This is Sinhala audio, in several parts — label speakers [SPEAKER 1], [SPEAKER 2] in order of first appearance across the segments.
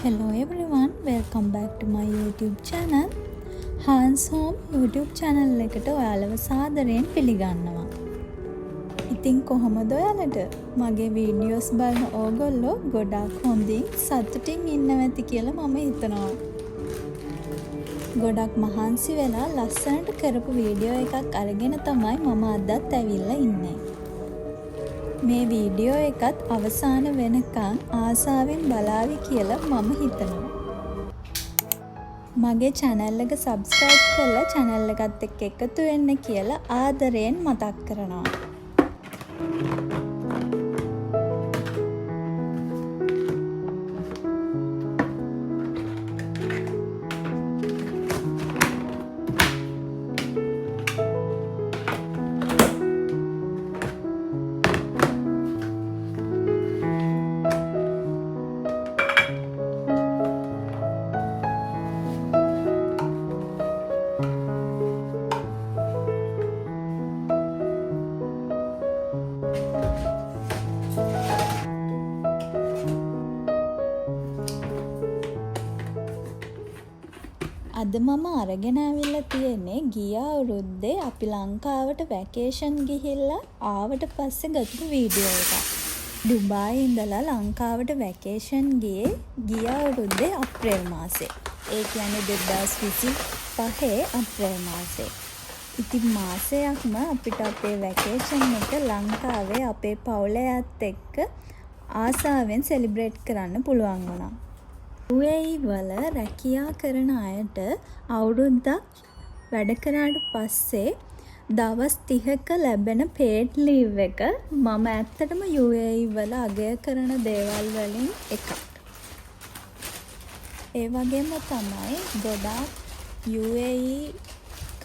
[SPEAKER 1] Hello everyone, welcome back to my YouTube channel. Hans Home YouTube channel එකට ඔයාලව සාදරයෙන් පිළිගන්නවා. ඉතින් කොහොමද ඔයාලට මගේ වීඩියෝස් බලන ඕගොල්ලෝ ගොඩාක් හොඳින් සතුටින් ඉන්නවා ඇති කියලා මම හිතනවා. ගොඩක් මහන්සි වෙලා ලස්සනට කරපු වීඩියෝ එකක් අරගෙන තමයි මම අදත් ඇවිල්ලා ඉන්නේ. මේ වීඩියෝ එකත් අවසාන වෙනකන් ආසාවෙන් බලාවි කියලා මම හිතනවා. මගේ channel එක subscribe කරලා channel එකත් එක්ක එකතු වෙන්න කියලා ආදරයෙන් මතක් කරනවා. අද මම අරගෙන ආවිල්ලා තියෙන්නේ ගිය අවුරුද්දේ අපි ලංකාවට වැකේෂන් ගිහිල්ලා ආවට පස්සේ ගත්තු වීඩියෝ එකක්. ඩුබායි ඉඳලා ලංකාවට වැකේෂන් ගියේ ගිය අවුරුද්දේ අප්‍රේල් මාසේ. ඒ කියන්නේ 2025 අප්‍රේල් මාසේ. ඉතින් මාසයක්ම අපිට අපේ වැකේෂන් එක ලංකාවේ අපේ පවුලයත් එක්ක ආසාවෙන් සෙලිබ්‍රේට් කරන්න පුළුවන් වුණා. UAE වල රැකියා කරන අයට අවුරුද්දක් වැඩ කරාට පස්සේ දවස් 30ක ලැබෙන paid leave එක මම ඇත්තටම UAE වල අගය කරන දේවල් වලින් එකක්. ඒ වගේම තමයි ගොඩාක් UAE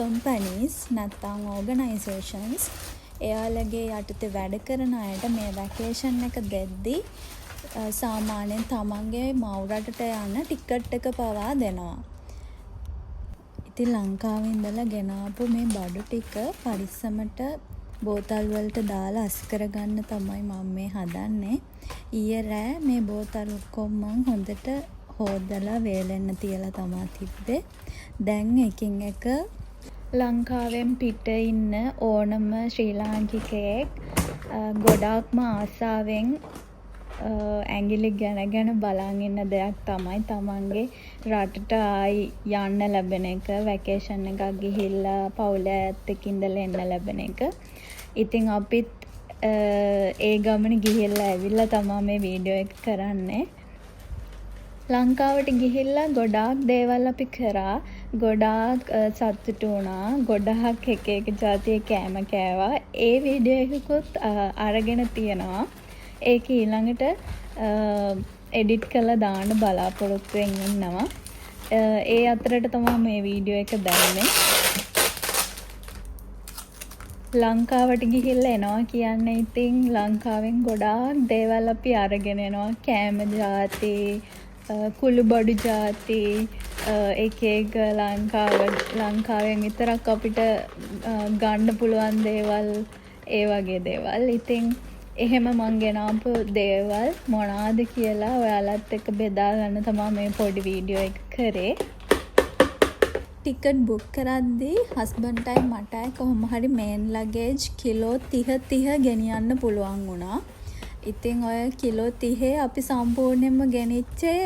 [SPEAKER 1] companies නැත්නම් organizations එයාලගේ යටතේ වැඩ කරන අයට මේ වැකේෂන් එක දෙද්දී සාමාන්‍යයෙන් තමන්ගේ මව් රටට යන්න ටිකට් එක පවා දෙනවා. ඉතින් ලංකාවේ ඉඳලා ගෙනාපු මේ බඩු ටික පරිස්සමට බෝතල් වලට දාලා අස් කරගන්න තමයි මම මේ හදන්නේ. ඊයේ රෑ මේ බෝතල් ඔක්කොම මම හොඳට හොදලා වේලෙන්න තියලා තමයි තිබ්බේ. දැන් එකින් එක ලංකාවෙන් පිට ඉන්න ඕනම ශ්‍රී ලාංකිකයෙක් ගොඩාක්ම ආසාවෙන් ඇඟිලි ගැන බලන් ඉන්න දෙයක් තමයි තමන්ගේ රටට ආයි යන්න ලැබෙන එක, වැකේෂන් එකක් ගිහිල්ලා පවුලේ අයත් එක්ක ඉඳලා එන්න ලැබෙන එක. ඉතින් අපිත් ඒ ගමන ගිහිල්ලා ඇවිල්ලා තමයි මේ වීඩියෝ එක කරන්නේ. ලංකාවට ගිහිල්ලා ගොඩාක් දේවල් අපි කරා, ගොඩාක් සතුටු වුණා, ගොඩාක් එක જાතියේ කෑම කෑවා. ඒ වීඩියෝ එකකුත් අරගෙන තියෙනවා. ඒක ඊළඟට එඩිට් කරලා දාන්න බලාපොරොත්තු වෙමින් ඉන්නවා. ඒ අතරට තමයි මේ වීඩියෝ එක දැම්මේ. ලංකාවට ගිහිල්ලා එනවා කියන්නේ ඉතින් ලංකාවෙන් ගොඩාක් දේවල් අපි අරගෙන එනවා. කෑම જાති, කුළු බඩු જાති, එක ලංකාවෙන් විතරක් අපිට ගන්න පුළුවන් දේවල්, ඒ වගේ දේවල්. ඉතින් එහෙම මං ගෙනාපු දේවල් මොනවාද කියලා ඔයාලත් එක්ක බෙදා ගන්න තමයි මේ පොඩි වීඩියෝ එක කරේ. ටිකට් බුක් කරද්දී හස්බන්ඩ්ටයි මටයි කොහොම හරි මේන් ලගේජ් කිලෝ 30 ගෙනියන්න පුළුවන් වුණා. ඉතින් ඔය කිලෝ 30 අපි සම්පූර්ණයෙන්ම ගෙනිච්චේ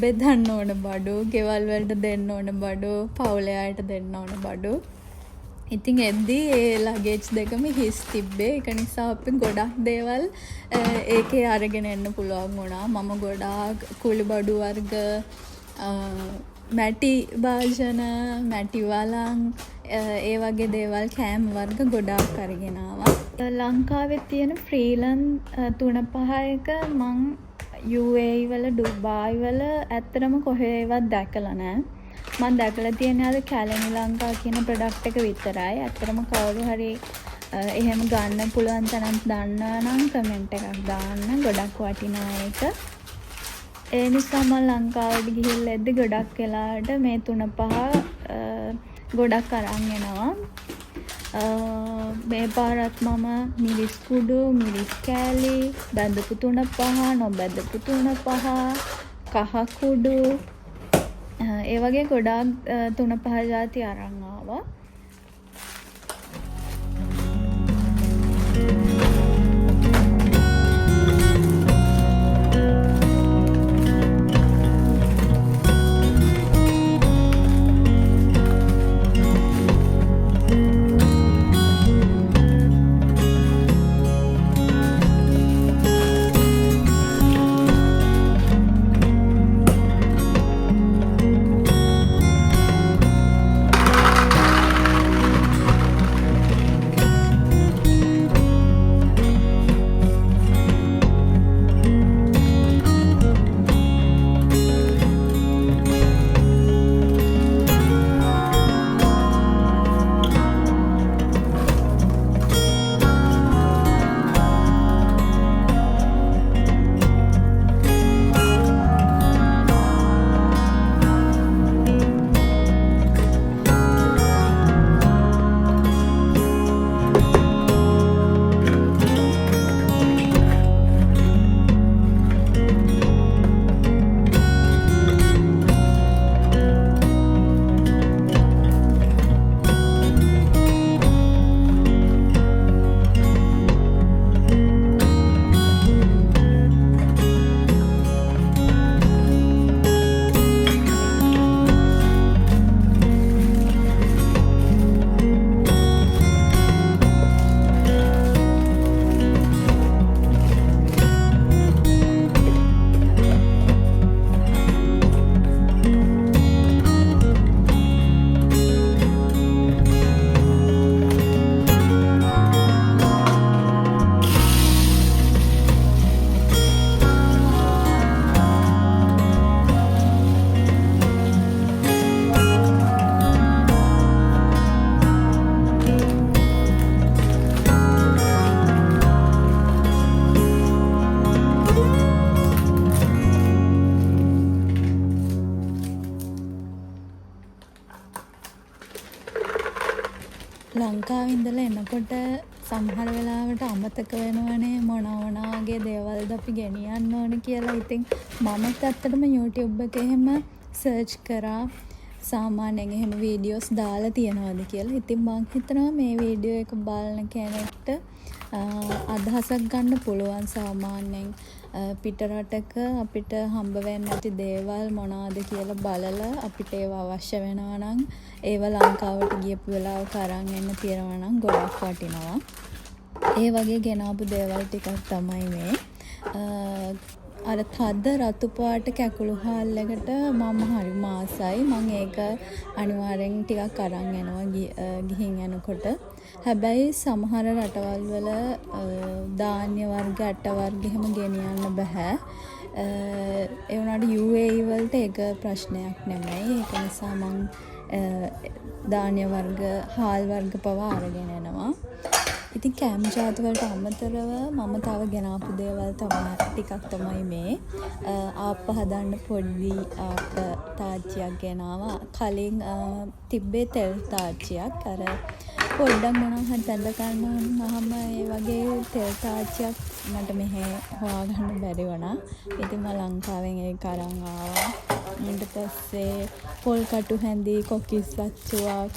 [SPEAKER 1] බෙදන්න ඕන බඩු, ගෙවල් වලට දෙන්න ඕන බඩු, පවුලේ අයට දෙන්න ඕන බඩු. ඉතින් එද්දී ඒ ලගේජ් දෙකම හිස් තිබ්බේ. ඒක නිසා අපි ගොඩක් දේවල් ඒකේ අරගෙන එන්න පුළුවන් වුණා. මම ගොඩාක් කුළු බඩු වර්ග, මැටි භාජන, මැටි වලං, ඒ වගේ දේවල්, කෑම වර්ග ගොඩාක් අරගෙන ආවා. ලංකාවේ තියෙන ෆ්‍රීලන් 3-5 එක මං UAE වල, ඩුබායි වල ඇත්තටම කොහෙවත් දැකලා නැහැ. මම දැකලා තියෙන්නේ අර කැලණි ලංකා කියන ප්‍රොඩක්ට් එක විතරයි. ඇත්තටම කවුරු හරි එහෙම ගන්න පුළුවන් තරම් දන්නවා නම් කමෙන්ට් එකක් දාන්න. ගොඩක් වටිනා එක. ඒ නිසා මම ලංකාවට ගිහිල්ලා එද්දි ගොඩක් වෙලාවට මේ 3-5 ගොඩක් අරන් එනවා. මේ පාරත් මම මිරිස් කුඩු, මිරිස් කෑලි, බැඳපු තුන පහ, නොබැඳපු තුන පහ, කහ කුඩු, ඒ වගේ ගොඩාක් තුන පහ ජාති අරන් ආවා. ලංකාවේ ඉඳලා එනකොට සමහර වෙලාවට අමතක වෙනවනේ මොන වගේ දේවල්ද අපි ගෙනියන්න ඕන කියලා. ඉතින් මමත් ඇත්තටම YouTube එකේ එහෙම සර්ච් කරා සාමාන්‍යයෙන් එහෙම වීඩියෝස් දාලා තියනවාද කියලා. ඉතින් මං හිතනවා මේ වීඩියෝ එක බලන කෙනෙක්ට අදහසක් ගන්න පුළුවන් සාමාන්‍යයෙන් පිටරටක අපිට හම්බ වෙන්නේ නැති දේවල් මොනවාද කියලා බලලා අපිට ඒවා අවශ්‍ය වෙනවා නම් ඒවා ලංකාවට ගියපු වෙලාවක අරන් එන්න තියනවා නම් ගොඩක් වටිනවා. ඒ වගේ ගෙනාපු දේවල් ටිකක් තමයි මේ. අර තද රතු පාට කැකුළු හාල්ලකට මම හරි මාසයි. මම ඒක අනිවාර්යෙන් ටිකක් අරන් යනවා ගිහින් යනකොට. හැබැයි සමහර රටවල් වල ධාන්‍ය වර්ග, අට වර්ග එහෙම ගෙනියන්න බෑ. ඒ වුණාට UAE වලට ඒක ප්‍රශ්නයක් නෙමෙයි. ඒක නිසා මම ධාන්‍ය වර්ග, හාල් වර්ග පවා අරගෙන යනවා. ඉතින් කෑම ජාති වලට අමතරව මම තව ගෙනාපු දේවල් ටිකක් තමයි මේ. ආප්ප හදන්න පොඩි ආප්ප තාච්චියක් ගෙනාවා. කලින් තිබ්බේ තෙල් තාච්චියක්. අර පොඩ්ඩක් මොනවා හරි බැඳ ගන්නවම ඒ වගේ තෙල් තාච්චියක් මට මෙහෙ හොයාගන්න බැරි වුණා. ඉතින් මම ලංකාවෙන් ඒක අරන් ආවා. ඊට පස්සේ පොල් කටු හැඳි, කොකිස් වච්චුවක්.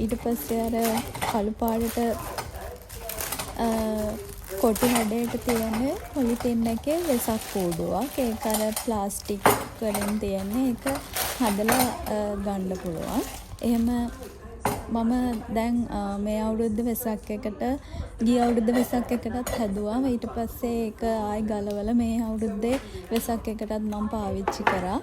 [SPEAKER 1] ඊට පස්සේ අර කළු පාටට කොටු හැඩයට තියෙන පොලිතින් එකේ වෙසක් කූඩුවක්. ඒක අර ප්ලාස්ටික් වලින් තියෙන එක හදලා ගන්න පුළුවන්. එහෙම මම දැන් මේ අවුරුද්ද වෙසක් එකට ගිය අවුරුද්ද වෙසක් එකටත් හැදුවා. ඊට පස්සේ ඒක ආයි ගලවලා මේ අවුරුද්දේ වෙසක් එකටත් මම පාවිච්චි කරා.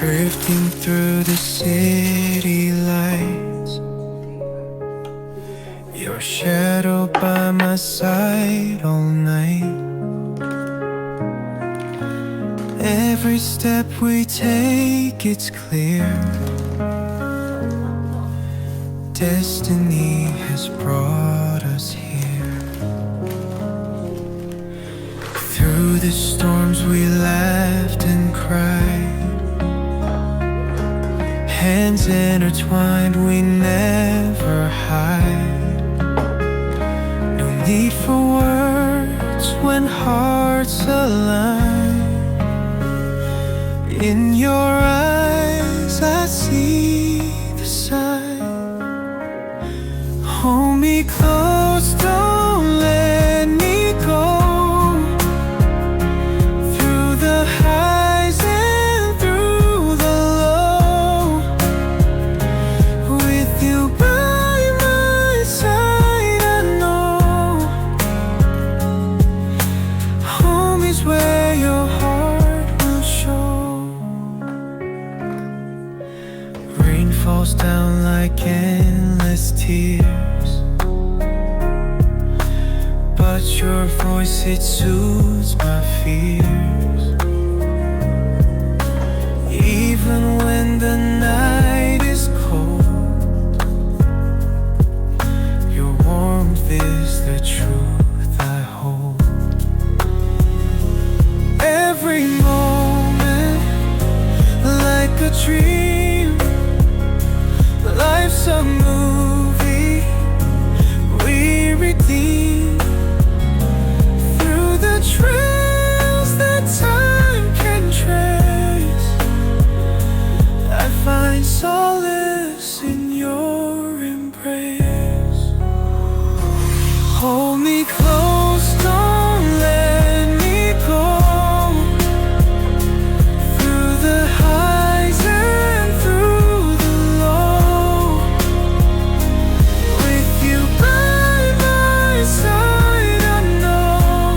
[SPEAKER 2] Drifting through the city lights, your shadow by my side all night. Every step we take, it's clear. Destiny has brought us here. Through the storms we laughed and cried, hands intertwined, we never hide. No need for words when hearts align. In your eyes I see the sign. Hold me close, don't let me go. Through the highs and through the low, with you by my side, I know home is where your heart will show. Rain falls down like endless tears, but your voice, it soothes my fears. Even when the night is cold, your warmth is the truth I hold. Every moment like a dream, life's a movie we redeem. Through the trails that time can trace, I find solace in your embrace. Hold me close, don't let me go. Through the highs and through the low, with you by my side, I know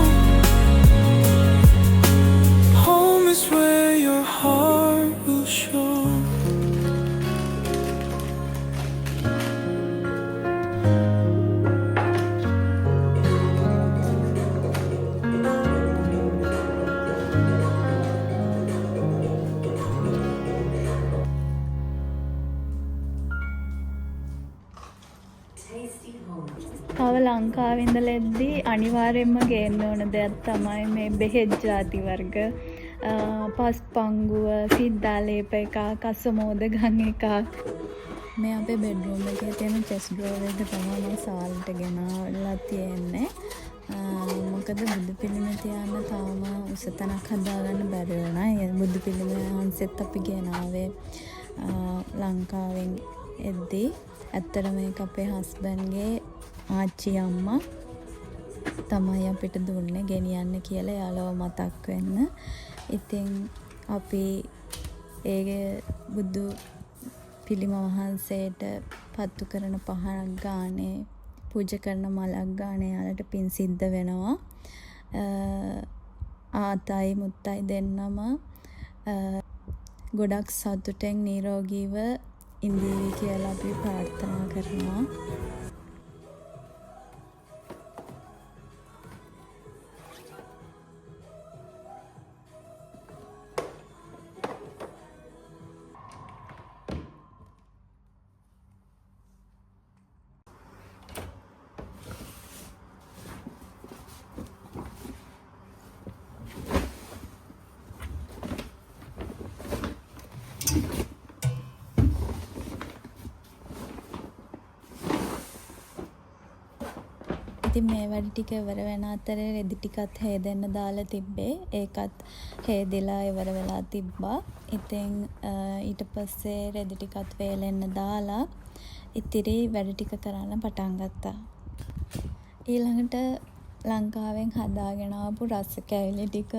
[SPEAKER 2] home is where your heart will show.
[SPEAKER 1] තව ලංකාවේ ඉඳලා එද්දී අනිවාර්යයෙන්ම ගේන්න ඕන දෙයක් තමයි මේ බෙහෙත් ජාති වර්ග. පස්පංගුව, සිද්ධාලේප එකක්, අසමෝදගම් එකක්. මේ අපේ බෙඩ්රූම් එකේ තියෙන චෙස් ඩ්‍රෝවර් එක තමයි මම සාල්ට ගෙනාලා තියෙන්නේ. මොකද බුදු පිළිම තියන්න තාම උස තැනක් හදාගන්න බැරි වුණා. ඒ බුදු පිළිම වහන්සේත් අපි ගෙනාවේ ලංකාවෙන් එද්දී. ඇත්තට මේක අපේ හස්බන්ඩ්ගේ ආච්චි අම්මා තමයි අපිට දුන්නේ ගෙනියන්න කියලා යාළුව මතක් වෙන්න. ඉතින් අපි ඒ බුදු පිළිම වහන්සේට පත්තු කරන පහනක් ගානේ, පූජා කරන මලක් ගානේ යාළට පින් සිද්ධ වෙනවා. ආතයි මුත්තයි දෙන්නම ගොඩක් සතුටෙන් නිරෝගීව ඉඳීවි කියලා අපි ප්‍රාර්ථනා කරනවා. ඉතින් මේ වැඩ ටික ඉවර වෙන අතරේ රෙදි ටිකත් හේදෙන්න දාලා තිබ්බේ. ඒකත් හේදිලා ඉවර වෙලා තිබ්බා. ඉතින් ඊට පස්සේ රෙදි ටිකත් වේලෙන්න දාලා ඉතිරි වැඩ ටික කරන්න පටන් ගත්තා. ඊළඟට ලංකාවෙන් හදාගෙන ආපු රස කැවිලි ටික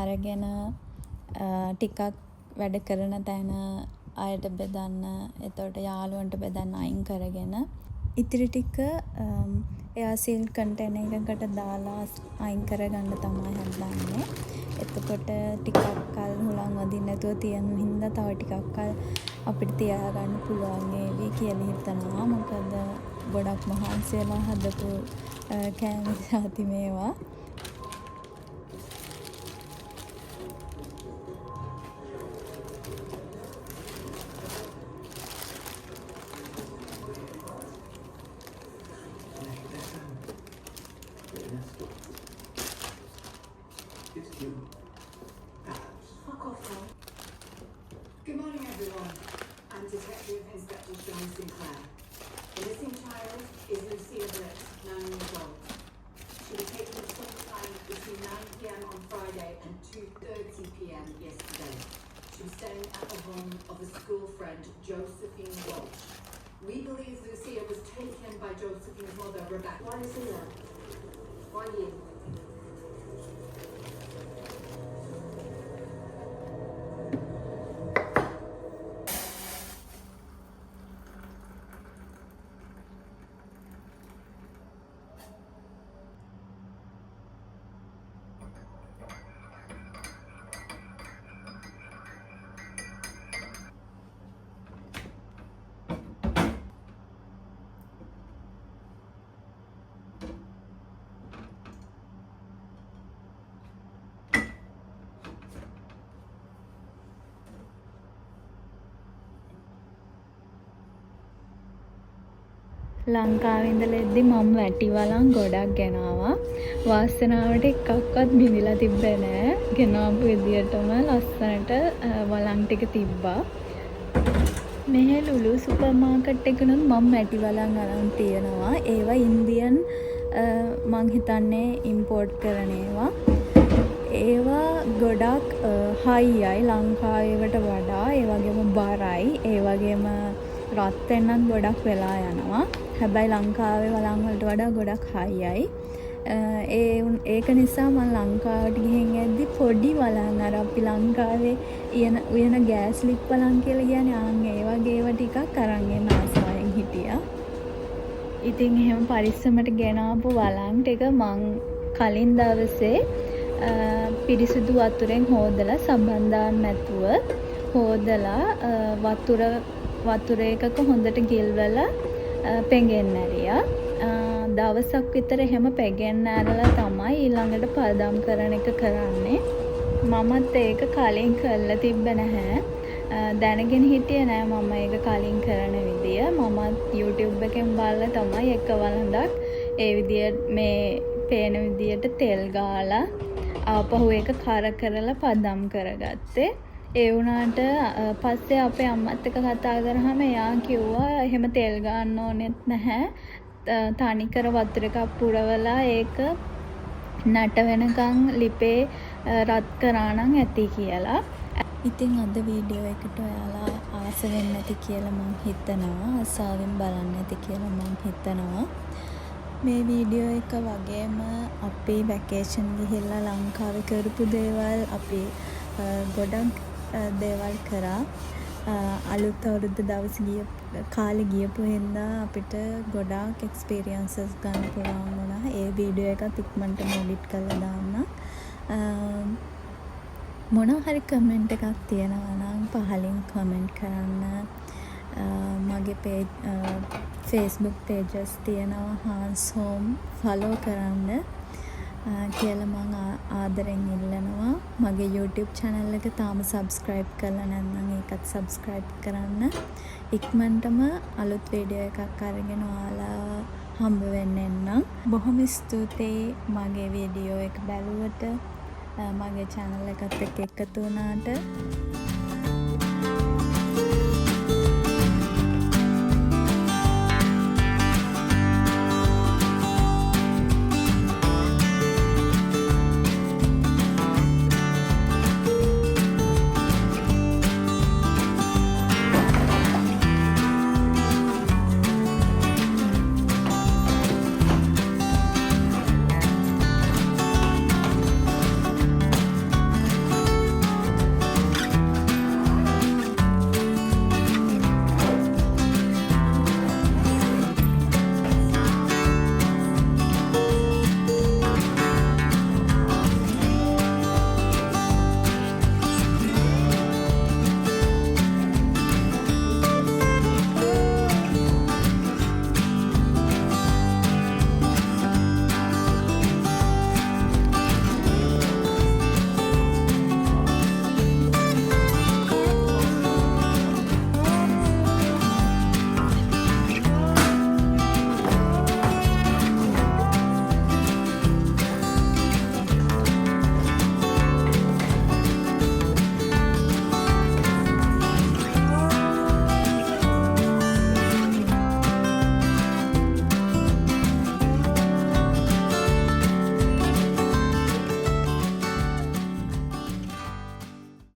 [SPEAKER 1] අරගෙන ටිකක් වැඩ කරන තැන අයට බෙදන්න, එතකොට යාළුවන්ට බෙදන්න අයින් කරගෙන ඉතිරි ටික එයාසීල් කන්ටේනර් එකකට දාලා අයින් කරගන්න තමයි හදන්නේ. එතකොට ටිකක් කල් හුලං වදින්න නැතුව තියෙන හින්දා තව ටිකක් කල් අපිට තියාගන්න පුළුවන් වේවි කියලා හිතනවා. මොකද ගොඩක් මහන්සි වෙලා හදපු කෑම ජාති මේවා.
[SPEAKER 3] It's you.
[SPEAKER 4] Fuck off, Tom. Good morning, everyone. I'm Detective Inspector Sean Sinclair. The missing child is Lucia Bliss, 9 years old. She was taken sometime between 9 p.m. on Friday and 2:30 p.m. yesterday. She was staying at the home of a school friend, Josephine Walsh. We believe Lucia was taken by Josephine's mother, Rebecca. Why Lucia? Why you?
[SPEAKER 1] ලංකාවේ ඉඳලා එද්දි මම වැටි වලං ගොඩක් ගෙනාවා. වාසනාවට එකක්වත් බිඳිලා තිබ්බේ නෑ. ගෙනාපු විදියටම ලස්සනට වලං ටික තිබ්බා. මෙහෙ ලුලු සුපර් මාකට් එකනොත් මම වැටි වලං අරන් තියනවා. ඒවා ඉන්දියන් මං හිතන්නේ ඉම්පෝර්ට් කරන ඒවා. ඒවා ගොඩක් හයියයි ලංකාවේවට වඩා. ඒ වගේම බරයි. ඒ වගේම රත් වෙන්නත් ගොඩක් වෙලා යනවා. හැබැයි ලංකාවේ වලං වලට වඩා ගොඩක් හයියයි. ඒක නිසා මම ලංකාවට ගිහින් එද්දි පොඩි වලං අර අපි ලංකාවේ උයන ගෑස් ලිප් වලං කියලා කියන්නේ ආන් ඒ වගේ ඒවා ටිකක් අරන් එන්න ආසාවෙන් හිටියා. ඉතින් එහෙම පරිස්සමට ගෙනාපු වලං ටික මං කලින් දවසේ පිරිසිදු වතුරෙන් හොදලා සබන් දාන්න නැතුව හොදලා වතුර එකක හොඳට ගිල්වලා පෙඟෙන්න ඇරියා. දවසක් විතර එහෙම පෙඟෙන්න ඇරලා තමයි ඊළඟට පදම් කරන එක කරන්නේ. මමත් ඒක කලින් කරලා තිබ්බ නැහැ. දැනගෙන හිටියේ නෑ මම ඒක කලින් කරන විදිය. මමත් YouTube එකෙන් බලලා තමයි එක වළඳක් ඒ විදිය මේ පේන විදියට තෙල් ගාලා ආපහු ඒක කරලා පදම් කරගත්තේ. ඒ වුණාට පස්සේ අපේ අම්මත් එක්ක කතා කරාම එයා කිව්වා එහෙම තෙල් ගන්න ඕනෙත් නැහැ. තනිකර වතුර එකක් පුරවලා ඒක නට වෙනකන් ලිපේ රත් කරා නම් ඇති කියලා. ඉතින් අද වීඩියෝ එකට ඔයාලා ආස වෙන්නේ නැති කියලා මම හිතනවා. ආසාවෙන් බලන්න ඇති කියලා මම හිතනවා. මේ වීඩියෝ එක වගේම අපි වැකේෂන් ගිහිල්ලා ලංකාවේ කරපු දේවල් අපි ගොඩක් දේවල් කරා. අලුත් අවුරුද්ද දවස් කාලේ ගියපු හින්දා අපිට ගොඩාක් එක්ස්පීරියන්සස් ගන්න පුළුවන් වුණා. ඒ වීඩියෝ එකත් ඉක්මනට එඩිට් කරලා දාන්න. මොනවා හරි කමෙන්ට් එකක් තියෙනවා නම් පහලින් කමෙන්ට් කරන්න. මගේ Facebook pages තියෙනවා Hans Home follow කරන්න කියලා මම ආදරෙන් ඉල්ලනවා. මගේ YouTube channel එක තාම subscribe කරලා නැත්නම් ඒකත් subscribe කරන්න. ඉක්මනටම අලුත් වීඩියෝ එකක් අරගෙන ඔයාලා හම්බ වෙන්න එන්නම්. බොහොම ස්තුතියි මගේ වීඩියෝ එක බැලුවට, මගේ channel එකත් එක්ක එකතු වුණාට.